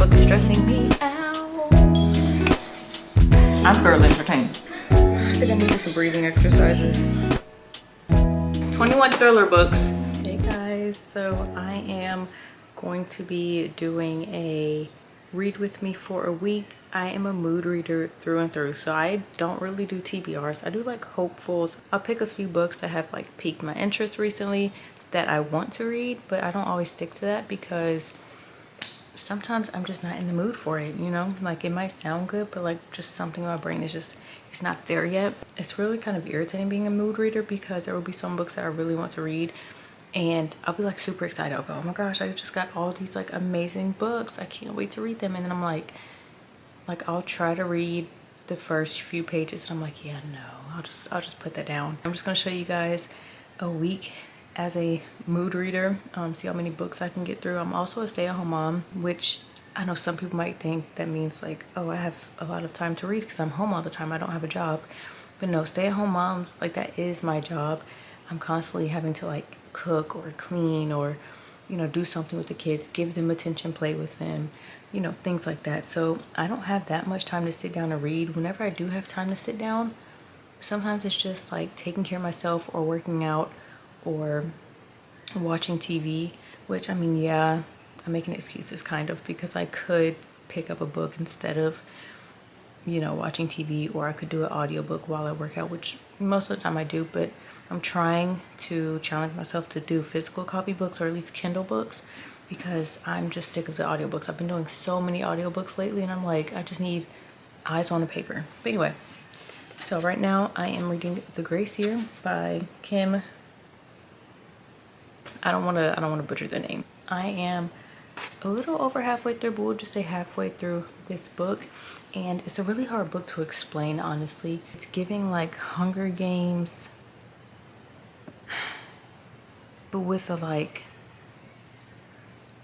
book is stressing me out. I'm thoroughly entertained. I think I need some breathing exercises. 21 thriller books. Hey guys, so I am going to be doing a read with me for a week. I am a mood reader through and through, so I don't really do TBRs. I do like hopefuls. I'll pick a few books that have like piqued my interest recently that I want to read, but I don't always stick to that because sometimes I'm just not in the mood for it, you know? Like, it might sound good, but like just something in my brain is just, it's not there yet. It's really kind of irritating being a mood reader because there will be some books that I really want to read and I'll be like super excited. I'll go, oh my gosh, I just got all these like amazing books, I can't wait to read them. And then I'm like I'll try to read the first few pages and I'm like, yeah, no, I'll just put that down. I'm just gonna show you guys a week as a mood reader, see how many books I can get through. I'm also a stay-at-home mom, which I know some people might think that means like, oh, I have a lot of time to read because I'm home all the time, I don't have a job. But no, stay-at-home moms, like, that is my job. I'm constantly having to like cook or clean or, you know, do something with the kids, give them attention, play with them, you know, things like that. So I don't have that much time to sit down and read. Whenever I do have time to sit down, sometimes it's just like taking care of myself or working out or watching TV, which, I mean, yeah, I'm making excuses kind of because I could pick up a book instead of, you know, watching TV, or I could do an audiobook while I work out, which most of the time I do, but I'm trying to challenge myself to do physical copy books or at least Kindle books because I'm just sick of the audiobooks. I've been doing so many audiobooks lately and I'm like, I just need eyes on the paper. But anyway, so right now I am reading The Gracier by Kim. I don't want to butcher the name. I am a little over halfway through, but we'll just say halfway through this book, and it's a really hard book to explain, honestly. It's giving like Hunger Games, but with a like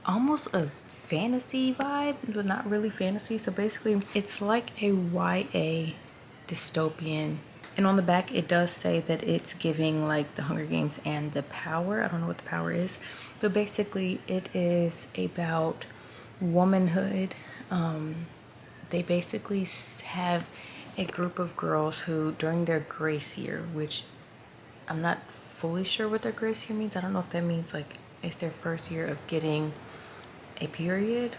almost a fantasy vibe, but not really fantasy. So basically it's like a YA dystopian, and on the back it does say that it's giving like the Hunger Games and The Power. I don't know what The Power is, but basically it is about womanhood. They basically have a group of girls who during their grace year, which I'm not fully sure what their grace year means. I don't know if that means like it's their first year of getting a period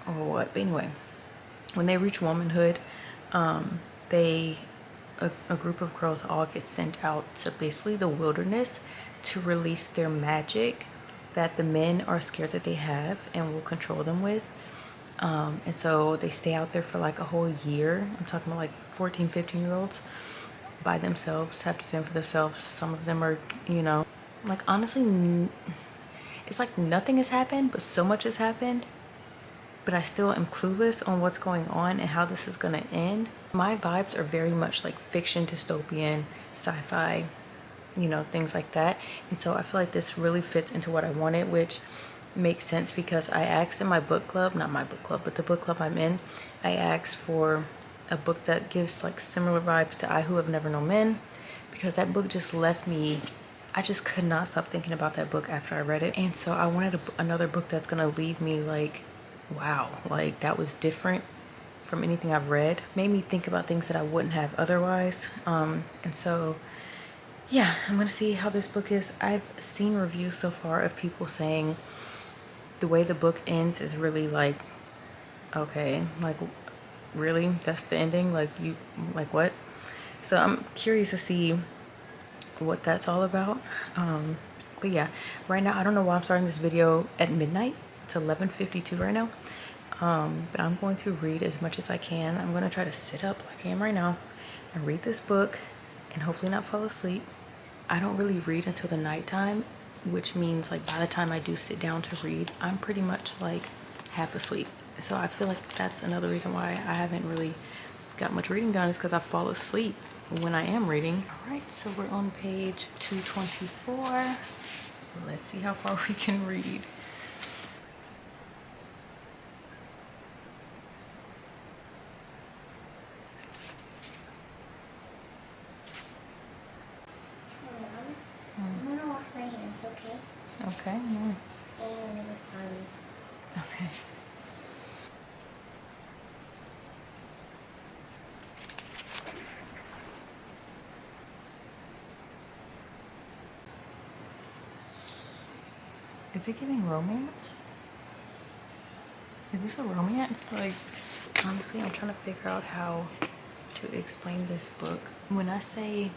or what, but anyway, when they reach womanhood, they a group of girls all get sent out to basically the wilderness to release their magic that the men are scared that they have and will control them with. And so they stay out there for like a whole year. I'm talking about like 14, 15-year-olds by themselves, have to fend for themselves. Some of them are, you know, like, honestly, it's like nothing has happened, but so much has happened. But I still am clueless on what's going on and how this is gonna end. My vibes are very much like fiction, dystopian, sci-fi, you know, things like that. And so I feel like this really fits into what I wanted, which makes sense because I asked in my book club, not my book club, but the book club I'm in, I asked for a book that gives like similar vibes to I Who Have Never Known Men, because that book just left me, I just could not stop thinking about that book after I read it. And so I wanted another book that's gonna leave me like, wow, like that was different from anything I've read. Made me think about things that I wouldn't have otherwise. And so yeah, I'm gonna see how this book is. I've seen reviews so far of people saying the way the book ends is really like, okay, like, really, that's the ending? Like, you, like, what? So I'm curious to see what that's all about. But yeah, right now I don't know why I'm starting this video at midnight. It's 11:52 right now. But I'm going to read as much as I can. I'm going to try to sit up like I am right now and read this book and hopefully not fall asleep. I don't really read until the nighttime, which means like by the time I do sit down to read, I'm pretty much like half asleep. So I feel like that's another reason why I haven't really got much reading done, is because I fall asleep when I am reading. All right, so we're on page 224. Let's see how far we can read. I'm gonna wash my hands, okay? Okay, yeah. And Okay. Is it giving romance? Is this a romance? Like, honestly, I'm trying to figure out how to explain this book. When I say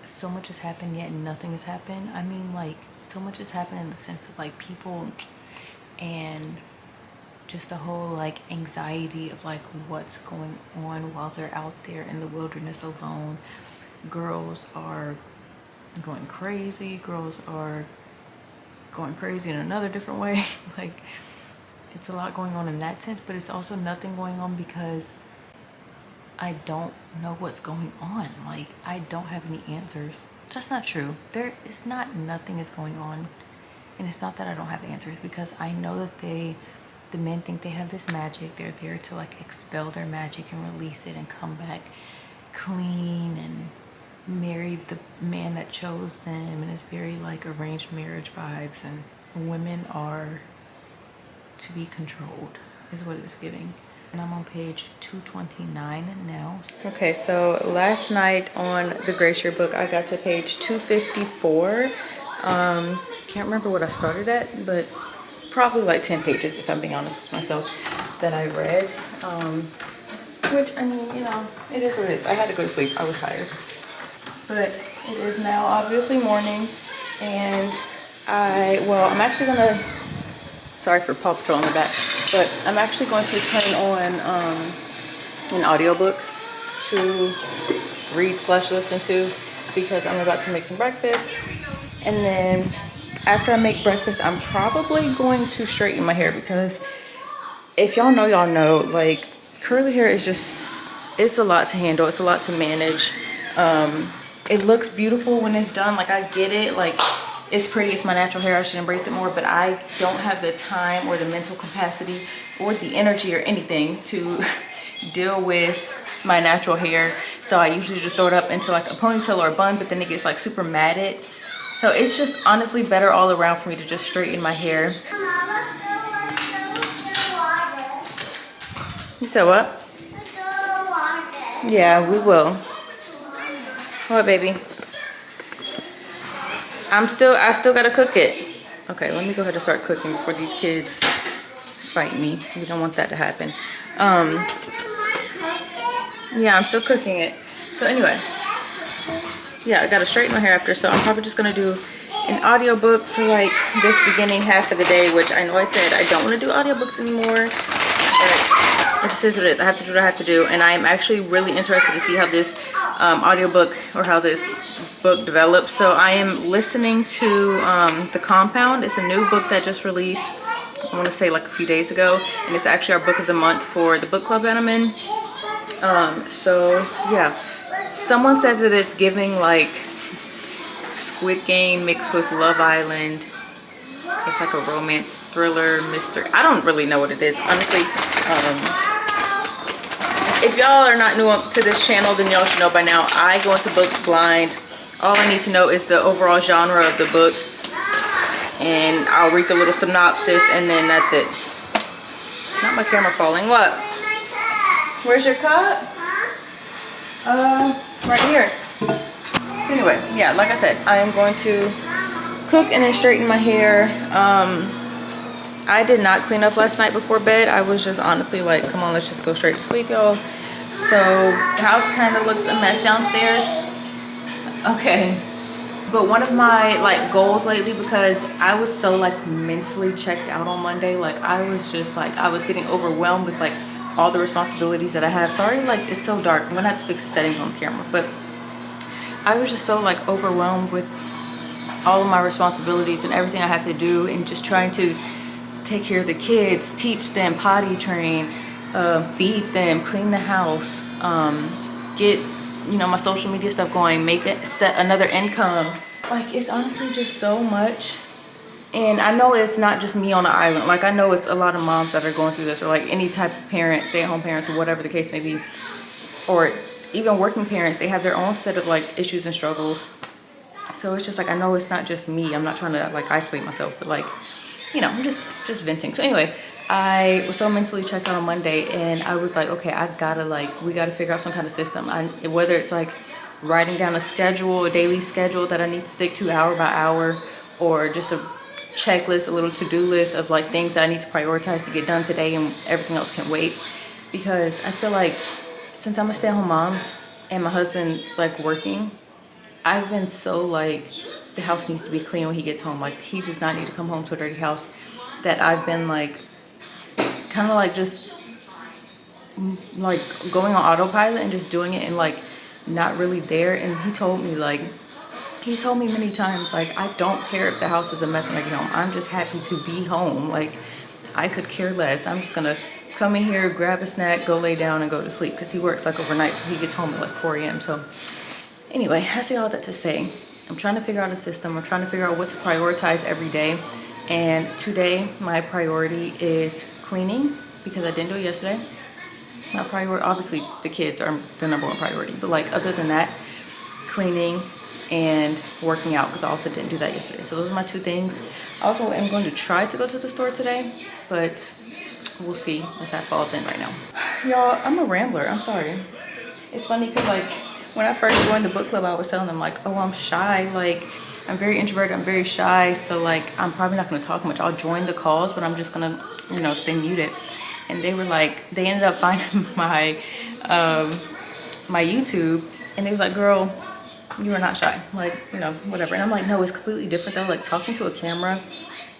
so much has happened yet nothing has happened, I mean like so much has happened in the sense of like people and just the whole like anxiety of like what's going on while they're out there in the wilderness alone. Girls are going crazy. Girls are going crazy in another different way. Like, it's a lot going on in that sense, but it's also nothing going on because I don't know what's going on. Like, I don't have any answers. That's not true. It's not nothing is going on. And it's not that I don't have answers, because I know that the men think they have this magic. They're there to like expel their magic and release it and come back clean and marry the man that chose them. And it's very like arranged marriage vibes. And women are to be controlled is what it's giving. And I'm on page 229 now. Okay, so last night on the Grace Year book, I got to page 254. Can't remember what I started at, but probably like 10 pages, if I'm being honest with myself, that I read. Which, I mean, you know, it is what it is. I had to go to sleep. I was tired. But it is now obviously morning, and I'm actually gonna, sorry for Paw Patrol in the back, but I'm actually going to turn on an audiobook to read/listen to, because I'm about to make some breakfast. And then after I make breakfast, I'm probably going to straighten my hair, because if y'all know, y'all know, like, curly hair is just, it's a lot to handle. It's a lot to manage. It looks beautiful when it's done. Like, I get it. Like, it's pretty. It's my natural hair. I should embrace it more. But I don't have the time or the mental capacity or the energy or anything to deal with my natural hair. So I usually just throw it up into like a ponytail or a bun, but then it gets like super matted. So it's just honestly better all around for me to just straighten my hair. You said what? Yeah, we will. What, baby? I still gotta cook it. Okay, let me go ahead and start cooking before these kids fight me. We don't want that to happen. Yeah, I'm still cooking it. So anyway, yeah, I gotta straighten my hair after, so I'm probably just gonna do an audiobook for like this beginning half of the day, which I know I said I don't want to do audiobooks anymore, but it just is what it is. I have to do what I have to do, and I am actually really interested to see how this audiobook, or how this book develops. So I am listening to The Compound. It's a new book that just released, I want to say like a few days ago, and it's actually our book of the month for the book club that I'm in. So yeah, someone said that it's giving like Squid Game mixed with Love Island. It's like a romance thriller mystery. I don't really know what it is, honestly. If y'all are not new to this channel, then y'all should know by now, I go into books blind. All I need to know is the overall genre of the book, and I'll read the little synopsis, and then that's it. Not my camera falling. What? Where's your cup? Right here. So anyway, yeah, like I said, I am going to cook and then straighten my hair. I did not clean up last night before bed. I was just honestly like, come on, let's just go straight to sleep, y'all. So the house kind of looks a mess downstairs. Okay. But one of my like goals lately, because I was so like mentally checked out on Monday, like I was just like, I was getting overwhelmed with like all the responsibilities that I have. Sorry, like it's so dark. I'm gonna have to fix the settings on the camera, but I was just so like overwhelmed with all of my responsibilities and everything I have to do, and just trying to take care of the kids, teach them, potty train, feed them, clean the house, get, you know, my social media stuff going, make it, set another income. Like, it's honestly just so much. And I know it's not just me on the island. Like, I know it's a lot of moms that are going through this, or like any type of parent, stay-at-home parents, or whatever the case may be, or even working parents. They have their own set of like issues and struggles. So it's just like, I know it's not just me. I'm not trying to like isolate myself, but like, you know, I'm just venting. So anyway, I was so mentally checked out on Monday, and I was like, okay, we gotta figure out some kind of system. Whether it's like writing down a schedule, a daily schedule that I need to stick to hour by hour, or just a checklist, a little to-do list of like things that I need to prioritize to get done today, and everything else can wait. Because I feel like since I'm a stay-at-home mom and my husband's like working, I've been so like, the house needs to be clean when he gets home. Like, he does not need to come home to a dirty house. That I've been like, kind of like just like going on autopilot and just doing it and like not really there. And he told me like, he's told me many times, like, I don't care if the house is a mess when I get home. I'm just happy to be home. Like, I could care less. I'm just gonna come in here, grab a snack, go lay down and go to sleep, because he works like overnight, so he gets home at like 4 a.m. So anyway, I say all that to say, I'm trying to figure out a system. I'm trying to figure out what to prioritize every day. And today my priority is cleaning, because I didn't do it yesterday. My priority, obviously the kids are the #1 priority, but like other than that, cleaning and working out, because I also didn't do that yesterday. So those are my 2 things. I also am going to try to go to the store today, but we'll see if that falls in right now. Y'all, I'm a rambler. I'm sorry. It's funny because like when I first joined the book club, I was telling them like, oh, I'm shy. Like, I'm very introverted. I'm very shy. So like, I'm probably not going to talk much. I'll join the calls, but I'm just going to, you know, stay muted. And they were like, they ended up finding my my YouTube, and they was like, girl, you are not shy. Like, you know, whatever. And I'm like, no, it's completely different though. Like, talking to a camera,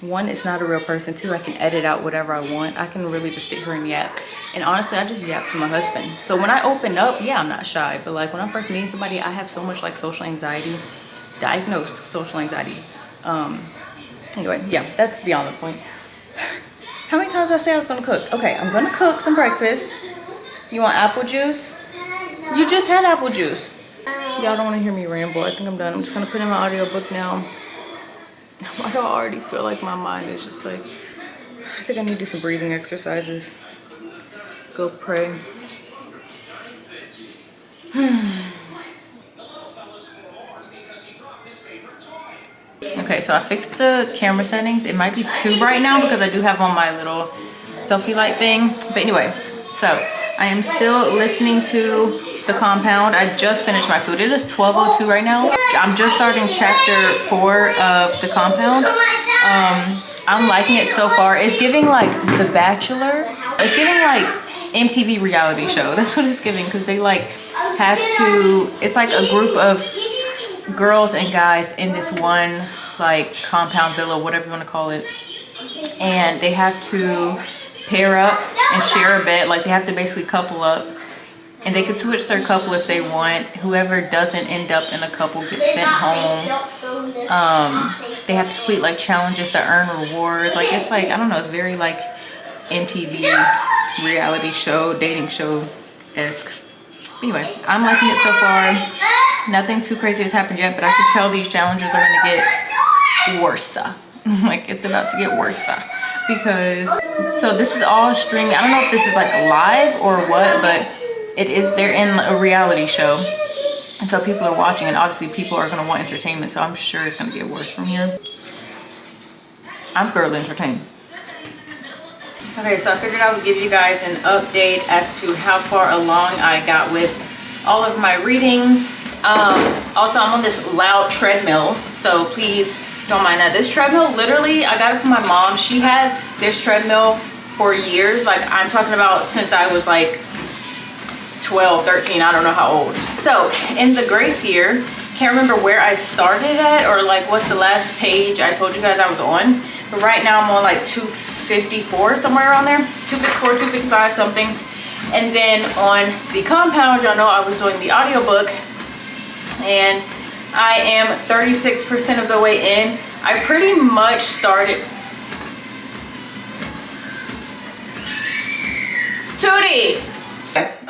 1, it's not a real person. 2, I can edit out whatever I want. I can really just sit here and yap. And honestly, I just yap to my husband. So when I open up, yeah, I'm not shy. But like when I'm first meeting somebody, I have so much like social anxiety, diagnosed social anxiety. Anyway, yeah, that's beyond the point. How many times did I say I was gonna cook? Okay, I'm gonna cook some breakfast. You want apple juice? You just had apple juice. Y'all don't want to hear me ramble. I think I'm done. I'm just gonna put in my audiobook now. Why do I already feel like my mind is just like, I think I need to do some breathing exercises. Go pray. Okay, so I fixed the camera settings. It might be too bright now because I do have on my little selfie light thing. But anyway, so I am still listening to The Compound. I just finished my food. It is 12:02 right now. I'm just starting chapter 4 of The Compound. I'm liking it so far. It's giving like The Bachelor. It's giving like MTV reality show. That's what it's giving, because they like have to, it's like a group of girls and guys in this one like compound, villa, whatever you want to call it, and they have to pair up and share a bed. Like, they have to basically couple up, and they could switch their couple if they want. Whoever doesn't end up in a couple gets sent home. They have to complete like challenges to earn rewards. Like, it's like, I don't know, it's very like MTV reality show, dating show-esque. Anyway, I'm liking it so far. Nothing too crazy has happened yet, but I can tell these challenges are going to get worse. Like, it's about to get worse. Because, so this is all streaming. I don't know if this is like live or what, but it is, they're in a reality show. And so people are watching, and obviously people are going to want entertainment. So I'm sure it's going to get worse from here. I'm thoroughly entertained. Okay, so I figured I would give you guys an update as to how far along I got with all of my reading. Also, I'm on this loud treadmill, so please don't mind that. This treadmill, literally, I got it from my mom. She had this treadmill for years. Like, I'm talking about since I was like 12, 13, I don't know how old. So in the grace here, can't remember where I started at or like what's the last page I told you guys I was on. But right now I'm on like 254, somewhere around there. 254, 255, something. And then on The Compound, y'all know I was doing the audiobook, and I am 36% of the way in. I pretty much started. Tootie!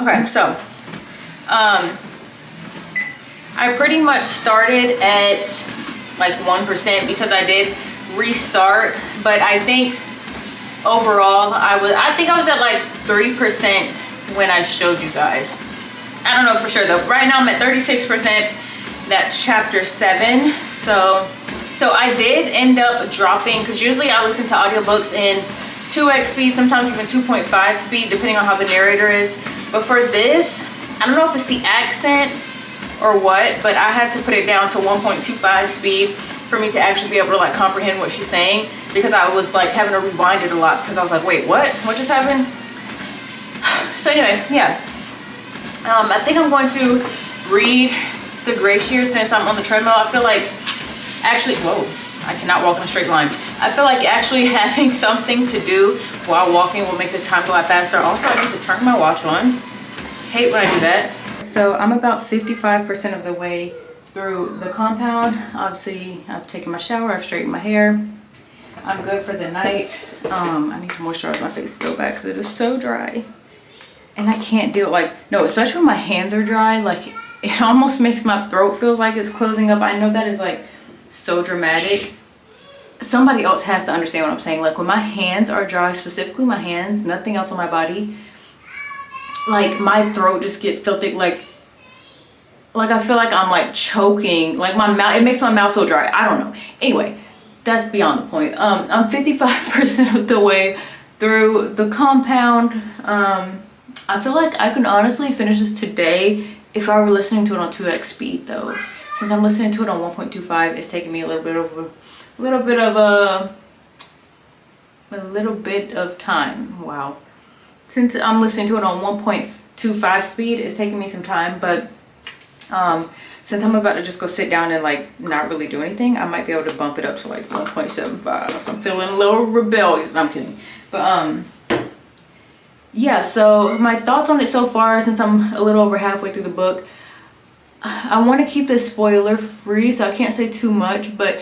Okay, so I pretty much started at like 1% because I did restart, but I think overall I think I was at like 3% when I showed you guys. I don't know for sure though. Right now I'm at 36%. That's chapter 7. So I did end up dropping, because usually I listen to audiobooks in 2x speed, sometimes even 2.5 speed, depending on how the narrator is. But for this, I don't know if it's the accent or what, but I had to put it down to 1.25 speed. for me to actually be able to like comprehend what she's saying, because I was like having to rewind it a lot because I was like, wait, what just happened? So anyway, yeah, I think I'm going to read The Glacier since I'm on the treadmill. I feel like actually, whoa, I cannot walk in a straight line. I feel like actually having something to do while walking will make the time go by faster. Also, I need to turn my watch on. Hate when I do that. So I'm about 55% of the way through the compound. Obviously, I've taken my shower, I've straightened my hair. I'm good for the night. I need to moisturize my face so bad because it is so dry. And I can't deal, like, no, especially when my hands are dry, like, it almost makes my throat feel like it's closing up. I know that is, like, so dramatic. Somebody else has to understand what I'm saying. Like, when my hands are dry, specifically my hands, nothing else on my body, like, my throat just gets so thick, like I feel like I'm, like, choking. Like, my mouth, it makes my mouth so dry. I don't know. Anyway, that's beyond the point. I'm 55% of the way through the compound. I feel like I can honestly finish this today if I were listening to it on 2x speed though. Since I'm listening to it on 1.25, it's taking me a little bit of time. Wow. Since I'm listening to it on 1.25 speed, it's taking me some time, but since I'm about to just go sit down and like not really do anything, I might be able to bump it up to like 1.75. I'm feeling a little rebellious. No, I'm kidding. But yeah, so my thoughts on it so far, since I'm a little over halfway through the book, I want to keep this spoiler free, so I can't say too much, but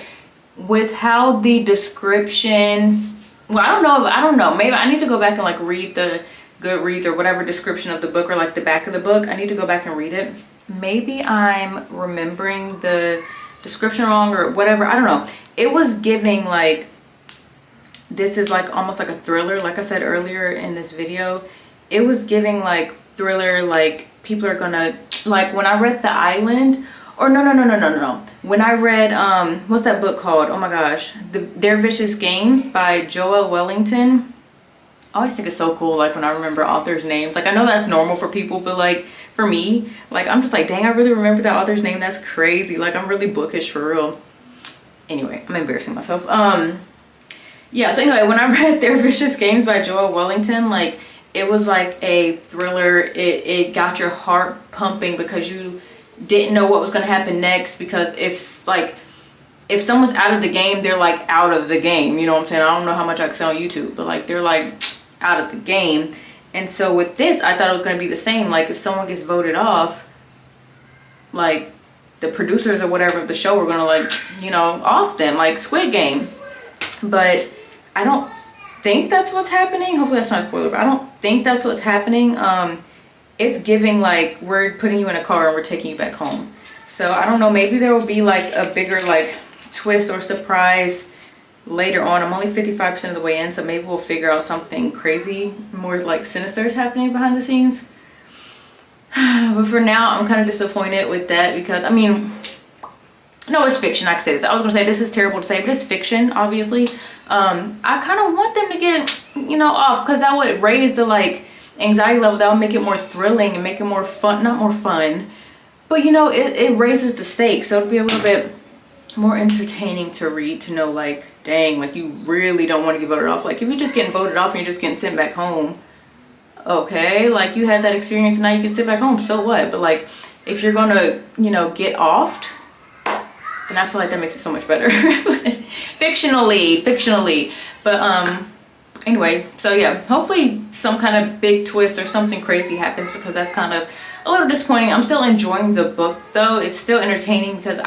with how the description, well, I don't know, maybe I need to go back and like read the Goodreads or whatever description of the book, or like the back of the book. I need to go back and read it. Maybe I'm remembering the description wrong or whatever, I don't know. It was giving like, this is like almost like a thriller, like I said earlier in this video. It was giving like thriller, like people are gonna, like when I read The Island, or no. When I read, what's that book called? Oh my gosh, Their Vicious Games by Joel Wellington. I always think it's so cool, like when I remember authors' names. Like I know that's normal for people, but like for me, like I'm just like, dang, I really remember that author's name. That's crazy. Like I'm really bookish for real. Anyway, I'm embarrassing myself. Yeah, so anyway, when I read Their Vicious Games by Joel Wellington, like it was like a thriller. It got your heart pumping because you didn't know what was going to happen next, because if someone's out of the game, they're like out of the game, you know what I'm saying? I don't know how much I can say on YouTube, but like they're like out of the game. And so with this, I thought it was going to be the same. Like if someone gets voted off, like the producers or whatever of the show are going to like, you know, off them, like Squid Game. But I don't think that's what's happening. Hopefully that's not a spoiler, but I don't think that's what's happening. It's giving like we're putting you in a car and we're taking you back home. So I don't know, maybe there will be like a bigger like twist or surprise later on. I'm only 55% of the way in, so maybe we'll figure out something crazy, more like sinister is happening behind the scenes. But for now, I'm kind of disappointed with that because, I mean, no, it's fiction. I can say this. I was gonna say this is terrible to say, but it's fiction, obviously. I kind of want them to get, you know, off, because that would raise the like anxiety level. That would make it more thrilling and make it more fun. Not more fun, but you know, it raises the stakes, so it'll be a little bit more entertaining to read, to know like, dang, like you really don't want to get voted off. Like if you're just getting voted off and you're just getting sent back home, okay, like you had that experience and now you can sit back home, so what? But like if you're gonna, you know, get offed, and I feel like that makes it so much better. fictionally. But anyway, so yeah, hopefully some kind of big twist or something crazy happens, because that's kind of a little disappointing. I'm still enjoying the book though. It's still entertaining because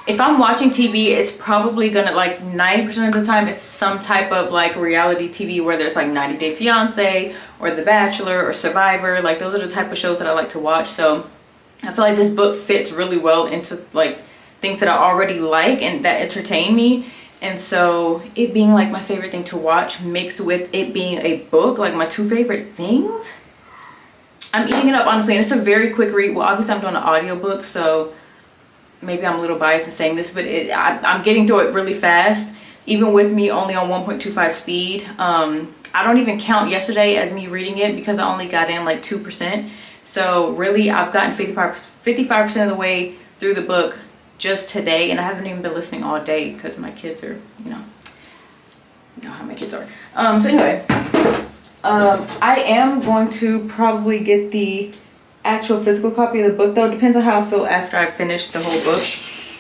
if I'm watching TV, it's probably gonna, like 90% of the time, it's some type of like reality TV, where there's like 90 Day Fiance or The Bachelor or Survivor. Like those are the type of shows that I like to watch. So I feel like this book fits really well into like things that I already like and that entertain me. And so it being like my favorite thing to watch mixed with it being a book, like my two favorite things, I'm eating it up, honestly. And it's a very quick read. Well, obviously I'm doing an audiobook, so maybe I'm a little biased in saying this, but I'm getting through it really fast, even with me only on 1.25 speed. I don't even count yesterday as me reading it because I only got in like 2%. So really I've gotten 55% of the way through the book just today, and I haven't even been listening all day because my kids are, you know how my kids are. So anyway, I am going to probably get the actual physical copy of the book, though. It depends on how I feel after I finish the whole book.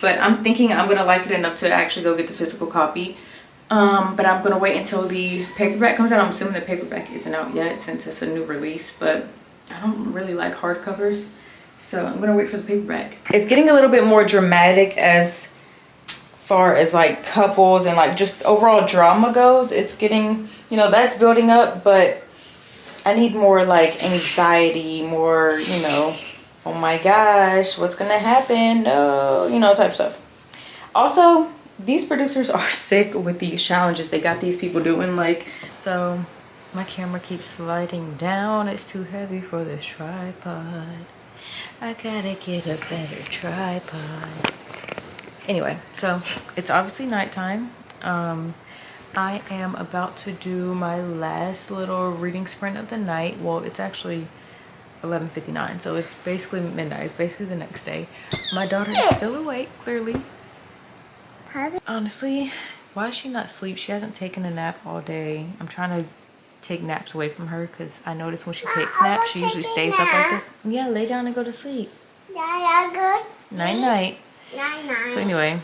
But I'm thinking I'm gonna like it enough to actually go get the physical copy. But I'm gonna wait until the paperback comes out. I'm assuming the paperback isn't out yet since it's a new release, but I don't really like hardcovers, so I'm gonna wait for the paperback. It's getting a little bit more dramatic as far as like couples and like just overall drama goes. It's getting, you know, that's building up, but I need more like anxiety, more, you know, oh my gosh, what's gonna happen? No, you know, type stuff. Also, these producers are sick with these challenges they got these people doing. Like, so my camera keeps sliding down. It's too heavy for this tripod. I gotta get a better tripod. Anyway, so it's obviously nighttime. I am about to do my last little reading sprint of the night. Well, it's actually 11:59, so it's basically midnight. It's basically the next day. My daughter is still awake, clearly. Honestly, why is she not asleep? She hasn't taken a nap all day. I'm trying to take naps away from her because I notice when she takes naps, she usually stays up like this. Yeah, lay down and go to sleep. Night night. So anyway,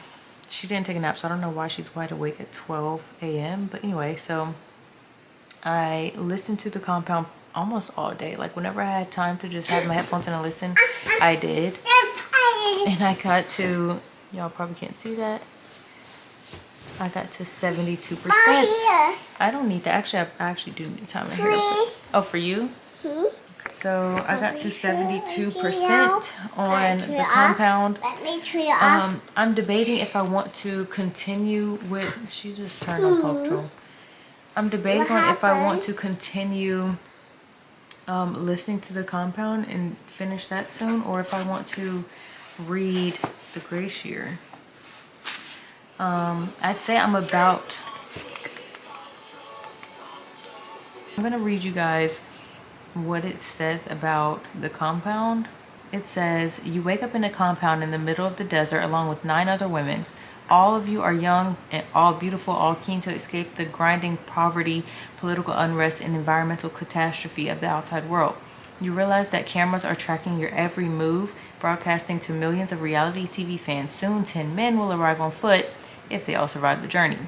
she didn't take a nap, so I don't know why she's wide awake at 12 a.m. But anyway, so I listened to The Compound almost all day. Like whenever I had time to just have my headphones in and listen, I did. And I got to, y'all probably can't see that, I got to 72%. I don't need that. Actually, I actually do need time in here. Oh, for you? So I got to 72% on The Compound. I'm debating if I want to continue with, she just turned on Paw Patrol. I'm debating on if I want to continue listening to The Compound and finish that soon, or if I want to read The Glacier. I'd say I'm gonna read you guys what it says about The Compound. It says, you wake up in a compound in the middle of the desert along with 9 other women. All of you are young and all beautiful, all keen to escape the grinding poverty, political unrest, and environmental catastrophe of the outside world. You realize that cameras are tracking your every move, broadcasting to millions of reality TV fans. Soon 10 men will arrive on foot if they all survive the journey.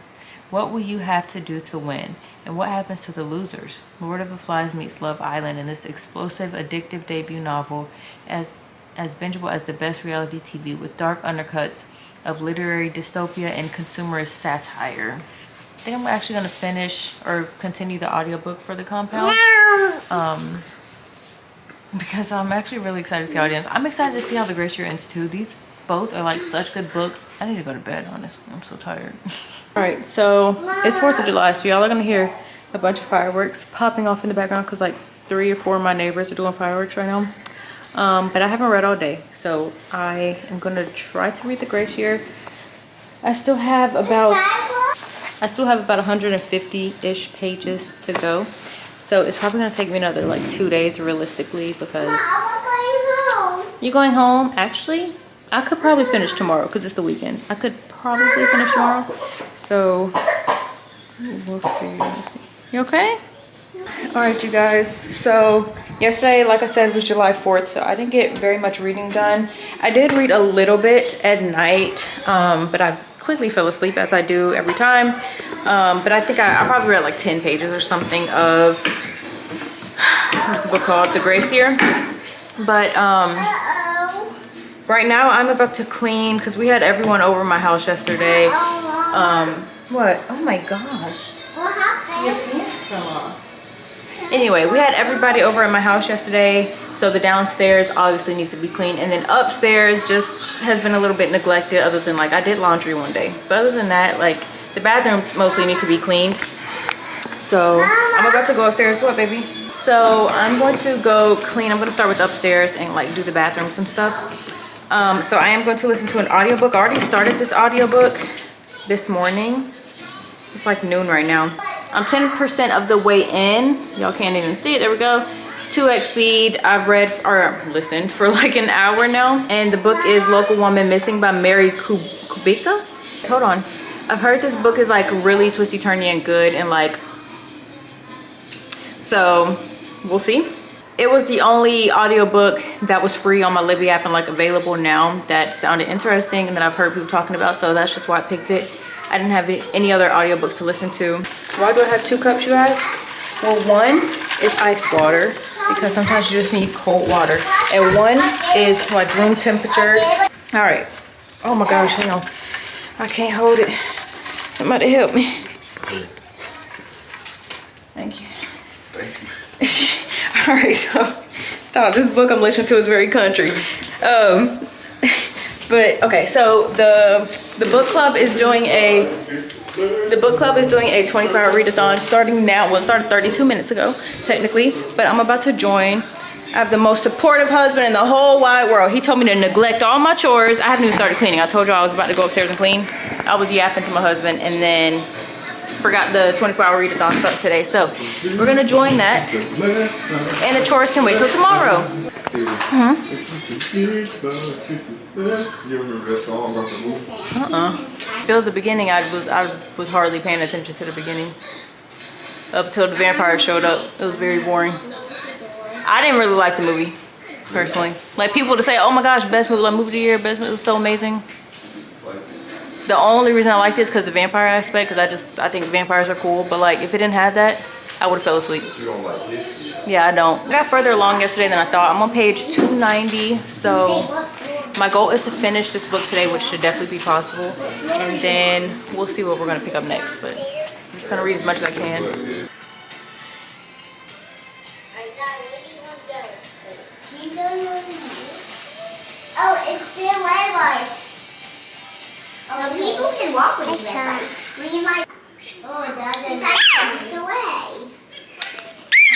What will you have to do to win? And what happens to the losers? Lord of the Flies meets Love Island in this explosive, addictive debut novel, as bingeable as the best reality TV, with dark undercuts of literary dystopia and consumerist satire. I think I'm actually going to finish or continue the audiobook for The Compound. Because I'm actually really excited to see how it ends. I'm excited to see how The Glacier ends too. These both are like such good books. I need to go to bed, honestly. I'm so tired. All right, so it's 4th of July, so y'all are gonna hear a bunch of fireworks popping off in the background because like 3 or 4 of my neighbors are doing fireworks right now. But I haven't read all day, so I am gonna try to read The Glacier. I still have about 150-ish pages to go. So it's probably gonna take me another like 2 days realistically, because you going home? Actually, I could probably finish tomorrow because it's the weekend. I could probably finish tomorrow. So we'll see. You okay? All right, you guys. So yesterday, like I said, was July 4th, so I didn't get very much reading done. I did read a little bit at night, but I quickly fell asleep, as I do every time. But I think I probably read like 10 pages or something of, what's the book called? The Glacier. But right now I'm about to clean because we had everyone over my house yesterday. What? Oh my gosh. What happened? Your pants fell off. Anyway, we had everybody over at my house yesterday, so the downstairs obviously needs to be cleaned, and then upstairs just has been a little bit neglected, other than like I did laundry one day. But other than that, like the bathrooms mostly need to be cleaned. So I'm about to go upstairs. What, baby? So I'm going to go clean. I'm going to start with upstairs and like do the bathrooms and stuff. So I am going to listen to an audiobook. I already started this audiobook this morning. It's like noon right now. I'm 10% of the way in. Y'all can't even see it. There we go. 2x speed. I've read or listened for like an hour now, and the book is Local Woman Missing by Mary Kubica. Hold on. I've heard this book is like really twisty turny and good, and like, so we'll see. It was the only audiobook that was free on my Libby app and like available now that sounded interesting and that I've heard people talking about, so that's just why I picked it. I didn't have any other audiobooks to listen to. Why do I have 2 cups, you guys? Well, one is ice water because sometimes you just need cold water, and one is like room temperature. All right. Oh my gosh, hang on. I can't hold it. Somebody help me. Thank you. Thank you. All right, so stop. This book I'm listening to is very country. But okay, so the book club is doing a 24-hour readathon starting now. Well, it started 32 minutes ago, technically, but I'm about to join. I have the most supportive husband in the whole wide world. He told me to neglect all my chores. I haven't even started cleaning. I told you I was about to go upstairs and clean. I was yapping to my husband and then forgot the 24-hour readathon starts today. So we're gonna join that. And the chores can wait till tomorrow. You remember that song about the movie? It was the beginning. I was hardly paying attention to the beginning. Up until the vampire showed up. It was very boring. I didn't really like the movie, personally. Like people to say, oh my gosh, best movie, like movie of the year, best movie, it was so amazing. The only reason I liked it is because the vampire aspect, because I think vampires are cool, but like if it didn't have that, I would have fell asleep. You don't like this? Yeah, I don't. I got further along yesterday than I thought. I'm on page 290, so my goal is to finish this book today, which should definitely be possible. And then we'll see what we're gonna pick up next, but I'm just gonna read as much as I can. Oh, it's the red light. Oh, people can walk with the red light. Green light. Oh, it doesn't. It's away.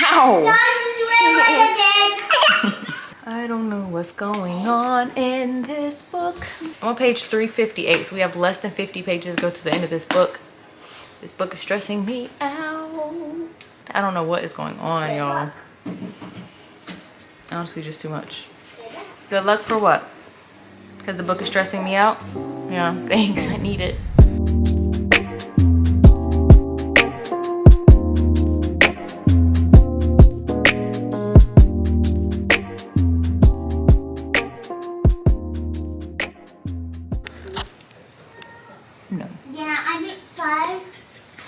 Ow! Does I don't know what's going on in this book. I'm on page 358, so we have less than 50 pages to go to the end of this book. This book is stressing me out. I don't know what is going on, y'all. Honestly, just too much. Good luck for what? Because the book is stressing me out? Yeah, thanks. I need it. No. Yeah, I think 5.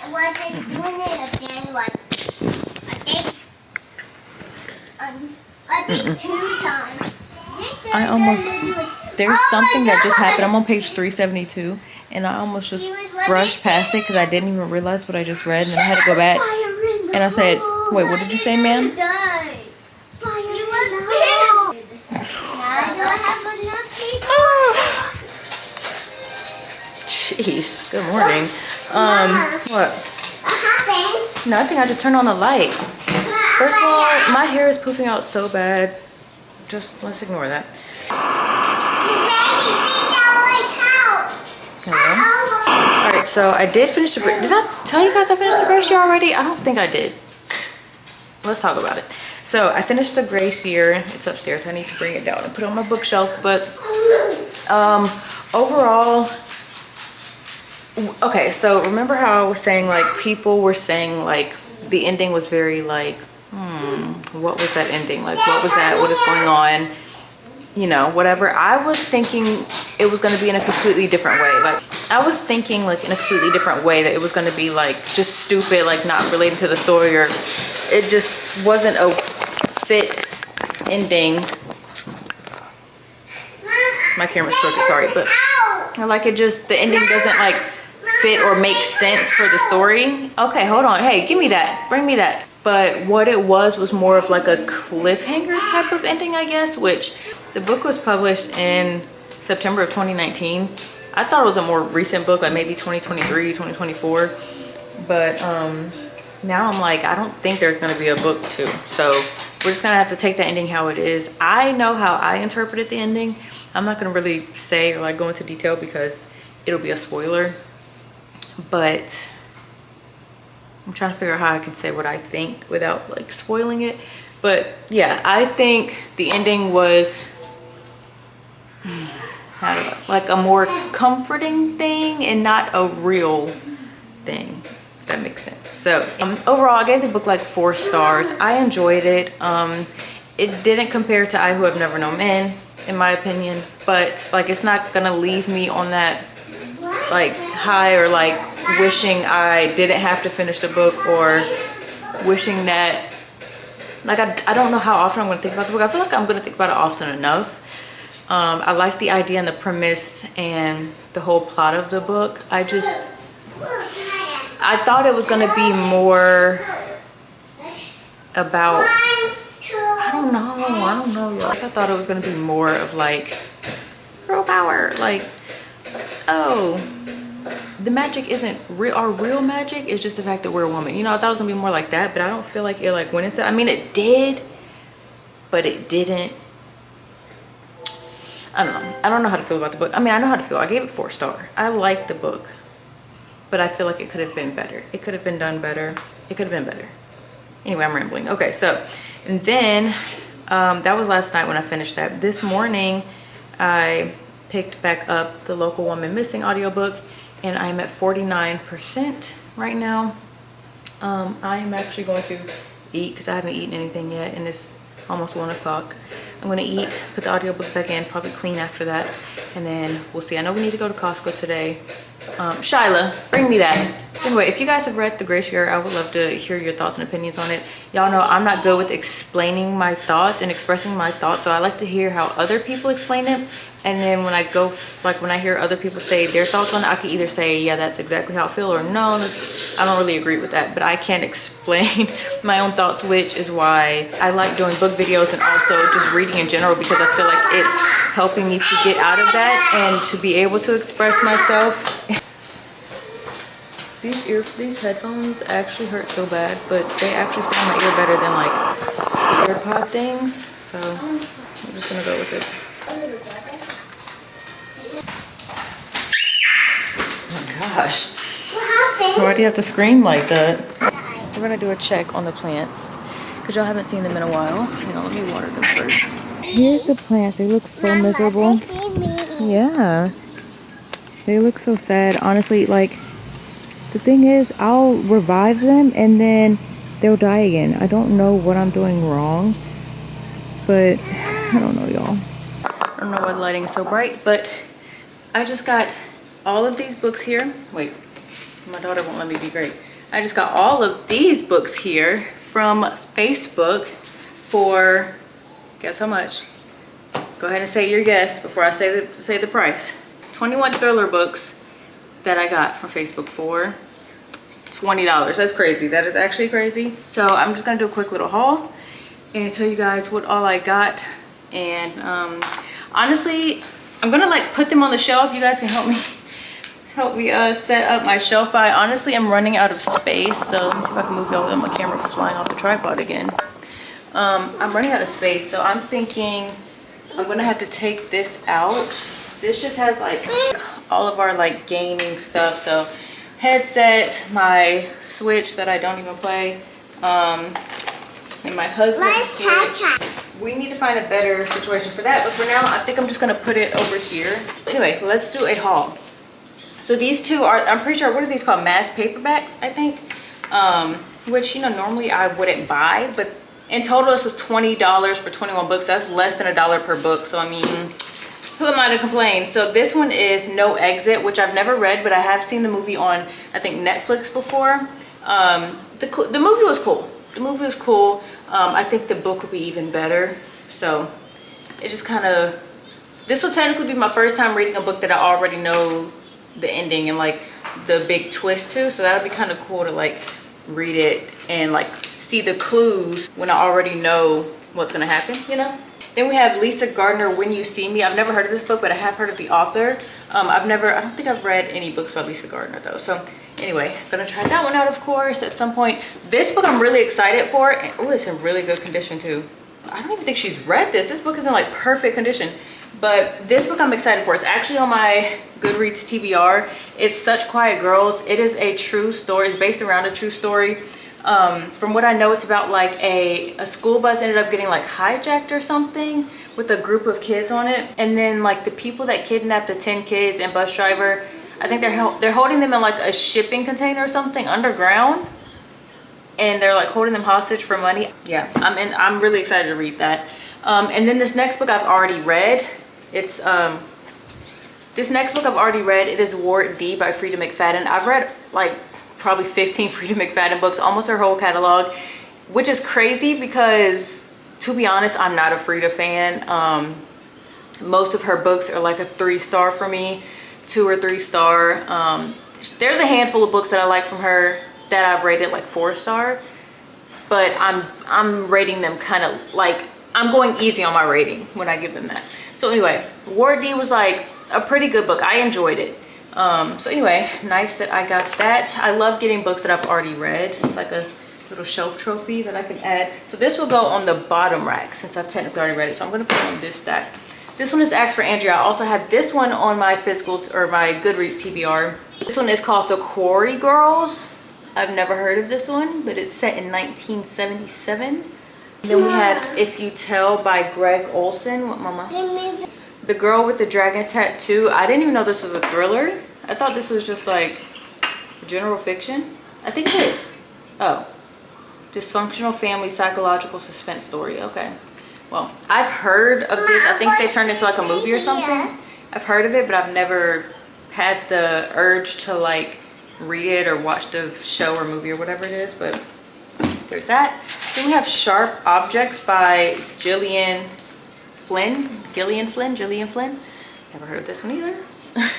It wasn't doing it again, like, I think 2 times. I almost, there's something that just happened. I'm on page 372 and I almost just brushed past it because I didn't even realize what I just read, and I had to go back and I said, wait, what did you say, ma'am? Jeez, good morning. What? No, I think I just turned on the light. First of all, my hair is poofing out so bad. Just let's ignore that. Hello. All right, so I did finish the. Did I tell you guys I finished the Grace Year already? I don't think I did. Let's talk about it. So I finished the Grace Year. It's upstairs. I need to bring it down and put it on my bookshelf. But overall, okay. So remember how I was saying like people were saying like the ending was very like. What was that ending? Like, what was that? What is going on? You know, whatever. I was thinking it was going to be in a completely different way. Like, I was thinking like in a completely different way that it was going to be like just stupid, like not related to the story, or it just wasn't a fit ending. My camera's crooked, sorry, but like it just, the ending doesn't like fit or make sense for the story. Okay, hold on. Hey, give me that. Bring me that. But what it was more of like a cliffhanger type of ending, I guess, which the book was published in September of 2019. I thought it was a more recent book, like maybe 2023, 2024. But now I'm like, I don't think there's gonna be a book 2. So we're just gonna have to take the ending how it is. I know how I interpreted the ending. I'm not gonna really say or like go into detail because it'll be a spoiler. But I'm trying to figure out how I can say what I think without like spoiling it. But yeah, I think the ending was like a more comforting thing and not a real thing, if that makes sense. So overall, I gave the book like 4 stars. I enjoyed it. It didn't compare to I Who Have Never Known Men, in my opinion, but like it's not gonna leave me on that like high or like wishing I didn't have to finish the book or wishing that like I don't know how often I'm gonna think about the book. I feel like I'm gonna think about it often enough. I like the idea and the premise and the whole plot of the book. I thought it was gonna be more about, I don't know y'all. I thought it was gonna be more of like girl power, like, oh, the magic isn't real. Our real magic is just the fact that we're a woman. You know, I thought it was gonna be more like that, but I don't feel like it like went into, I mean it did, but it didn't. I don't know. I don't know how to feel about the book. I mean, I know how to feel. I gave it 4 stars. I like the book, but I feel like it could have been better. It could have been done better. It could have been better. Anyway, I'm rambling. Okay, so, and then that was last night when I finished that. This morning, I picked back up The Local Woman Missing audiobook, and I'm at 49% right now. I am actually going to eat because I haven't eaten anything yet, and it's almost 1 o'clock. I'm gonna eat, put the audiobook back in, probably clean after that, and then we'll see. I know we need to go to Costco today. Shyla, bring me that. Anyway, if you guys have read The Gray Share, I would love to hear your thoughts and opinions on it. Y'all know I'm not good with explaining my thoughts and expressing my thoughts, so I like to hear how other people explain it. And then when I go, like when I hear other people say their thoughts on it, I can either say, yeah, that's exactly how I feel, or no, I don't really agree with that. But I can't explain my own thoughts, which is why I like doing book videos and also just reading in general, because I feel like it's helping me to get out of that and to be able to express myself. These headphones actually hurt so bad, but they actually stay in my ear better than like AirPod things. So I'm just gonna go with it. Oh my gosh. What happened? Why do you have to scream like that? We're gonna do a check on the plants because y'all haven't seen them in a while. Hang on, let me water them first. Here's the plants. They look so miserable. Yeah. They look so sad. Honestly, like, the thing is, I'll revive them and then they'll die again. I don't know what I'm doing wrong, but I don't know, y'all. I don't know why the lighting is so bright, but I just got all of these books here. Wait, my daughter won't let me be great. I just got all of these books here from Facebook for, guess how much? Go ahead and say your guess before I say the price. 21 thriller books that I got from Facebook for $20. That's crazy. That is actually crazy. So I'm just gonna do a quick little haul and tell you guys what all I got. And honestly, I'm gonna like put them on the shelf. You guys can help me set up my shelf, but I honestly am running out of space. So let me see if I can move y'all without my camera flying off the tripod again. I'm running out of space, so I'm thinking I'm gonna have to take this out. This just has like all of our like gaming stuff. So headsets, my Switch that I don't even play, and my husband's Switch. We need to find a better situation for that, but for now I think I'm just gonna put it over here. Anyway, let's do a haul. So these two are, I'm pretty sure, what are these called? Mass paperbacks, I think, which, you know, normally I wouldn't buy, but in total this was $20 for 21 books. That's less than $1 per book. So I mean, who am I to complain? So this one is No Exit, which I've never read, but I have seen the movie on, I think, Netflix before. The movie was cool. The movie was cool. I think the book would be even better. So it just kind of, this will technically be my first time reading a book that I already know the ending and like the big twist to. So that would be kind of cool to like read it and like see the clues when I already know what's gonna happen, you know? Then we have Lisa Gardner, When You See Me. I've never heard of this book, but I have heard of the author. I don't think I've read any books by Lisa Gardner though. So anyway, gonna try that one out, of course, at some point. This book I'm really excited for. Oh, it's in really good condition too. I don't even think she's read this. This book is in like perfect condition. But this book I'm excited for. It's actually on my Goodreads TBR. It's Such Quiet Girls. It is a true story. It's based around a true story. From what I know, it's about like a school bus ended up getting like hijacked or something with a group of kids on it, and then like the people that kidnapped the 10 kids and bus driver, I think they're holding them in like a shipping container or something underground, and they're like holding them hostage for money. Yeah, I'm really excited to read that. And then this next book I've already read. It's this next book I've already read. It is Ward D by Frida McFadden. I've read like probably 15 Frida McFadden books, almost her whole catalog, which is crazy because, to be honest, I'm not a Frida fan. Most of her books are like a 3-star for me, 2 or 3-star. There's a handful of books that I like from her that I've rated like 4-star, but I'm rating them kind of like, I'm going easy on my rating when I give them that. So anyway, Ward D was like a pretty good book. I enjoyed it. So anyway, nice that I got that. I love getting books that I've already read. It's like a little shelf trophy that I can add. So this will go on the bottom rack since I've technically already read it. So I'm gonna put it on this stack. This one is Ask for Andrea. I also have this one on my physical or my Goodreads TBR. This one is called The Quarry Girls. I've never heard of this one, but it's set in 1977. Then we have If You Tell by Greg Olson. What, mama? The Girl with the Dragon Tattoo. I didn't even know this was a thriller. I thought this was just like general fiction. I think it is. Oh. Dysfunctional family psychological suspense story. Okay. Well, I've heard of this. I think they turned into like a movie or something. I've heard of it, but I've never had the urge to like read it or watch the show or movie or whatever it is. But there's that. Then we have Sharp Objects by Gillian Flynn. Never heard of this one either.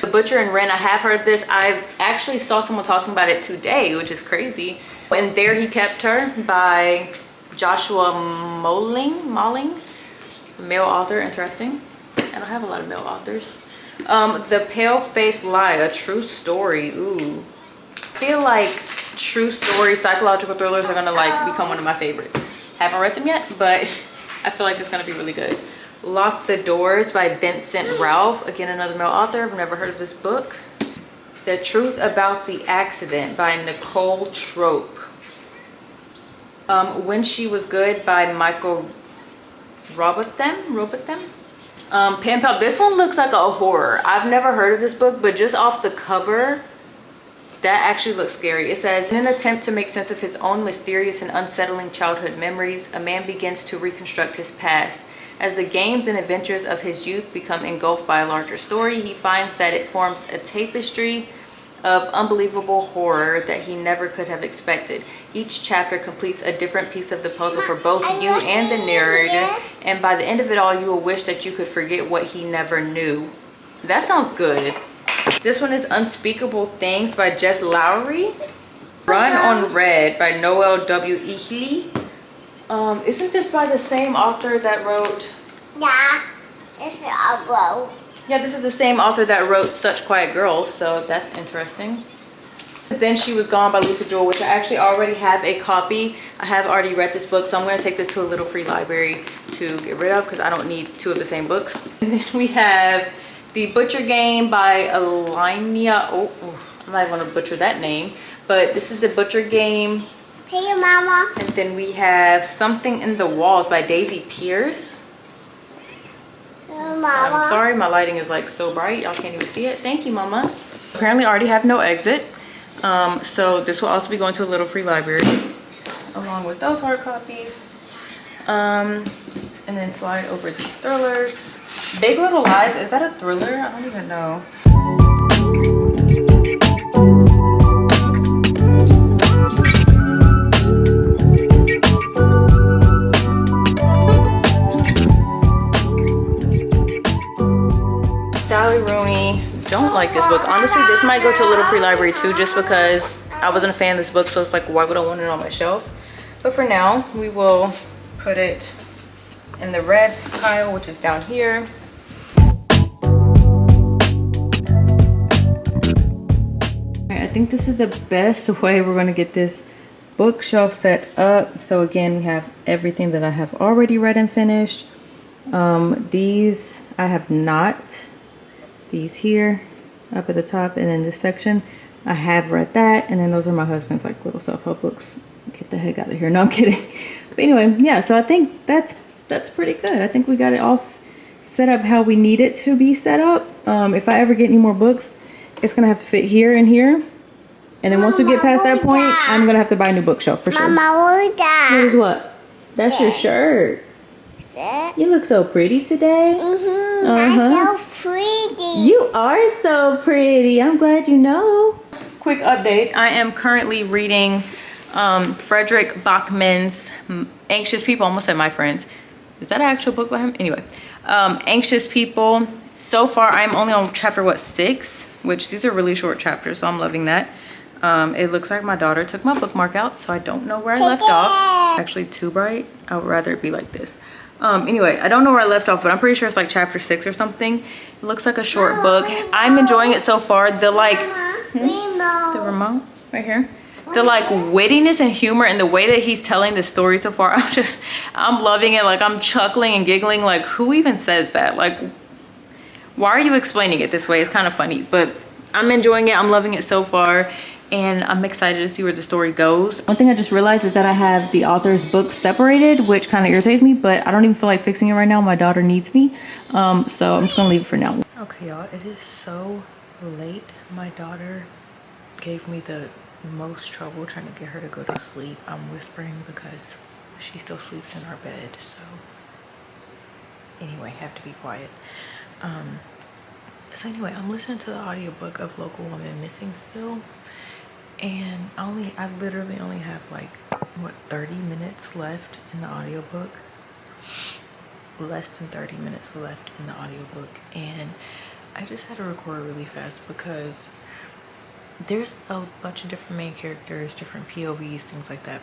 The Butcher and Wren. I have heard of this. I actually saw someone talking about it today, which is crazy. And There He Kept Her by Joshua Malling, male author. Interesting. I don't have a lot of male authors. The Pale-Faced Lie, a true story. Ooh. I feel like true story psychological thrillers are gonna like become one of my favorites. Haven't read them yet, but I feel like it's gonna be really good. Lock the Doors by Vincent Ralph. Again, another male author. I've never heard of this book. The Truth About the Accident by Nicole Trope. When She Was Good by Michael Robotham. Pen Pal. This one looks like a horror. I've never heard of this book, but just off the cover, that actually looks scary. It says, in an attempt to make sense of his own mysterious and unsettling childhood memories, a man begins to reconstruct his past. As the games and adventures of his youth become engulfed by a larger story, he finds that it forms a tapestry of unbelievable horror that he never could have expected. Each chapter completes a different piece of the puzzle for both you and the narrator, and by the end of it all, you will wish that you could forget what he never knew. That sounds good. This one is Unspeakable Things by Jess Lowry. Run on Red by Noel W. Echley. Isn't this by the same author that wrote? Yeah, it's a row. Yeah, this is the same author that wrote Such Quiet Girls, so that's interesting. Then She Was Gone by Lisa Joy, which I actually already have a copy. I have already read this book, so I'm going to take this to a little free library to get rid of because I don't need 2 of the same books. And then we have The Butcher Game by Alina. I'm not even going to butcher that name, but this is The Butcher Game. Hey, Mama. And then we have Something in the Walls by Daisy Pierce. Mama. I'm sorry, my lighting is like so bright, y'all can't even see it. Thank you, Mama. Apparently I already have no exit. So this will also be going to a little free library along with those hard copies. And then slide over these thrillers. Big Little Lies, is that a thriller? I don't even know. Sally Rooney, don't like this book. Honestly, this might go to a little free library too, just because I wasn't a fan of this book, so it's like, why would I want it on my shelf? But for now, we will put it in the red pile, which is down here. I think this is the best way we're going to get this bookshelf set up. So again, we have everything that I have already read and finished. These I have not. These here up at the top, and then this section I have read that, and then those are my husband's like little self-help books get the heck out of here. No, I'm kidding. But anyway, yeah, so I think that's pretty good. I think we got it all set up how we need it to be set up. If I ever get any more books, it's gonna have to fit here and here. And then once we get past that point, I'm gonna have to buy a new bookshelf for sure. Mama, What is what? That's your shirt. You look so pretty today. I'm so pretty. You are so pretty. I'm glad you know. Quick update. I am currently reading Frederick Bachman's Anxious People. I almost said My Friends. Is that an actual book by him? Anyway, Anxious People. So far, I'm only on chapter 6, which these are really short chapters, so I'm loving that. It looks like my daughter took my bookmark out, so I don't know where I left off. Actually, too bright. I would rather it be like this. Anyway, I don't know where I left off, but I'm pretty sure it's like chapter 6 or something. It looks like a short book. I'm enjoying it so far. The like the remote right here. The like wittiness and humor and the way that he's telling the story so far, I'm loving it. Like, I'm chuckling and giggling. Like, who even says that? Like, why are you explaining it this way? It's kind of funny, but I'm enjoying it. I'm loving it so far, and I'm excited to see where the story goes. One thing I just realized is that I have the author's books separated, which kind of irritates me, but I don't even feel like fixing it right now. My daughter needs me, so I'm just gonna leave it for now. Okay, y'all, it is so late. My daughter gave me the most trouble trying to get her to go to sleep. I'm whispering because she still sleeps in our bed, so anyway, have to be quiet. So anyway, I'm listening to the audiobook of Local Woman Missing still, and I literally only have like, what, 30 minutes left in the audiobook? Less than 30 minutes left in the audiobook, and I just had to record really fast because there's a bunch of different main characters, different POVs, things like that.